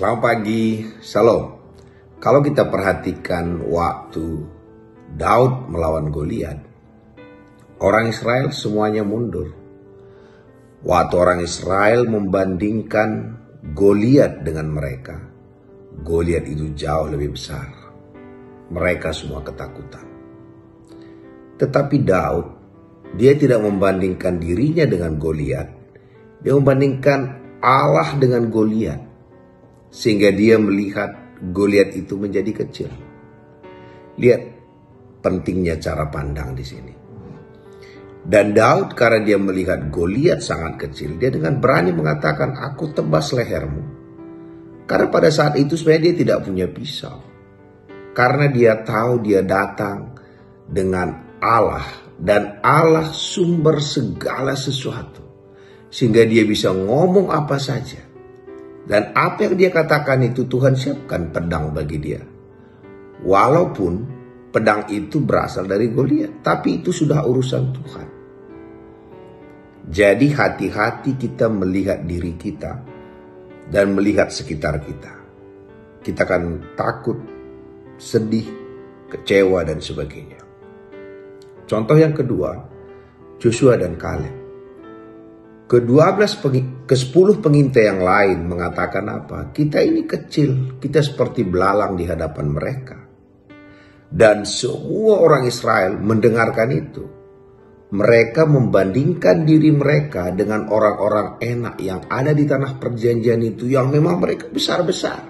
Selamat pagi, Shalom. Kalau kita perhatikan waktu Daud melawan Goliat, orang Israel semuanya mundur. Waktu orang Israel membandingkan Goliat dengan mereka, Goliat itu jauh lebih besar. Mereka semua ketakutan. Tetapi Daud, dia tidak membandingkan dirinya dengan Goliat. Dia membandingkan Allah dengan Goliat. Sehingga dia melihat Goliat itu menjadi kecil. Lihat pentingnya cara pandang di sini. Dan Daud karena dia melihat Goliat sangat kecil, dia dengan berani mengatakan, aku tebas lehermu. Karena pada saat itu sebenarnya dia tidak punya pisau. Karena dia tahu dia datang dengan Allah. Dan Allah sumber segala sesuatu. Sehingga dia bisa ngomong apa saja. Dan apa yang dia katakan itu Tuhan siapkan pedang bagi dia. Walaupun pedang itu berasal dari Goliat, tapi itu sudah urusan Tuhan. Jadi hati-hati kita melihat diri kita dan melihat sekitar kita. Kita akan takut, sedih, kecewa dan sebagainya. Contoh yang kedua, Joshua dan Kaleb. Ke-10 pengintai yang lain mengatakan apa? Kita ini kecil, kita seperti belalang di hadapan mereka. Dan semua orang Israel mendengarkan itu. Mereka membandingkan diri mereka dengan orang-orang enak yang ada di tanah perjanjian itu, yang memang mereka besar-besar.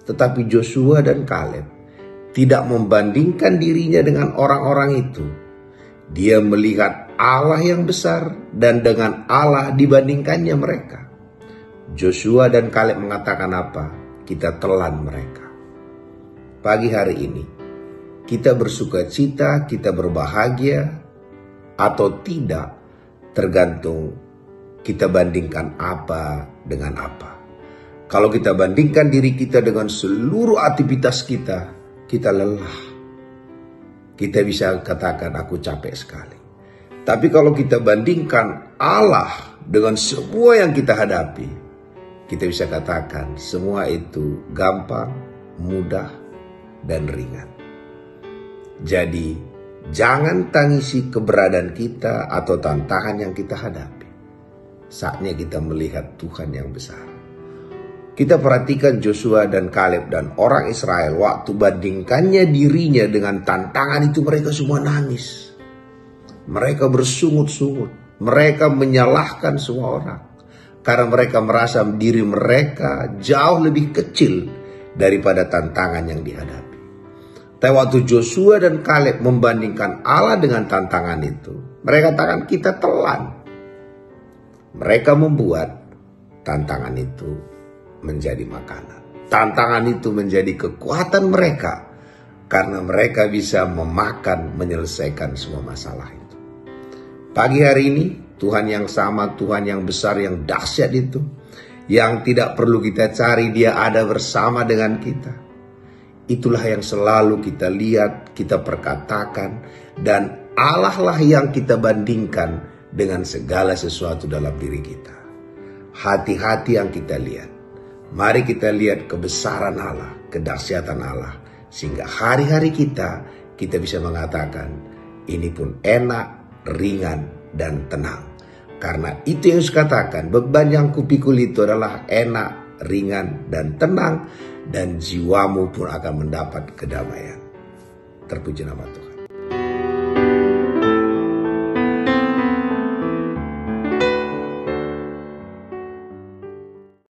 Tetapi Joshua dan Kaleb tidak membandingkan dirinya dengan orang-orang itu. Dia melihat Allah yang besar dan dengan Allah dibandingkannya mereka. Joshua dan Kaleb mengatakan apa? Kita telan mereka. Pagi hari ini, kita bersuka cita, kita berbahagia atau tidak, tergantung kita bandingkan apa dengan apa. Kalau kita bandingkan diri kita dengan seluruh aktivitas kita, kita lelah. Kita bisa katakan aku capek sekali. Tapi kalau kita bandingkan Allah dengan semua yang kita hadapi, kita bisa katakan semua itu gampang, mudah, dan ringan. Jadi jangan tangisi keberadaan kita atau tantangan yang kita hadapi. Saatnya kita melihat Tuhan yang besar. Kita perhatikan Joshua dan Kaleb dan orang Israel, waktu bandingkannya dirinya dengan tantangan itu mereka semua nangis. Mereka bersungut-sungut. Mereka menyalahkan semua orang. Karena mereka merasa diri mereka jauh lebih kecil daripada tantangan yang dihadapi. Tapi waktu Joshua dan Kaleb membandingkan Allah dengan tantangan itu, mereka katakan kita telan. Mereka membuat tantangan itu menjadi makanan. Tantangan itu menjadi kekuatan mereka. Karena mereka bisa memakan, menyelesaikan semua masalah itu. Pagi hari ini, Tuhan yang sama, Tuhan yang besar, yang dahsyat itu. Yang tidak perlu kita cari, dia ada bersama dengan kita. Itulah yang selalu kita lihat, kita perkatakan. Dan Allah lah yang kita bandingkan dengan segala sesuatu dalam diri kita. Hati-hati yang kita lihat. Mari kita lihat kebesaran Allah, kedahsyatan Allah. Sehingga hari-hari kita bisa mengatakan, ini pun enak, ringan, dan tenang. Karena itu yang saya katakan, beban yang kupikul itu adalah enak, ringan, dan tenang. Dan jiwamu pun akan mendapat kedamaian. Terpuji nama Tuhan.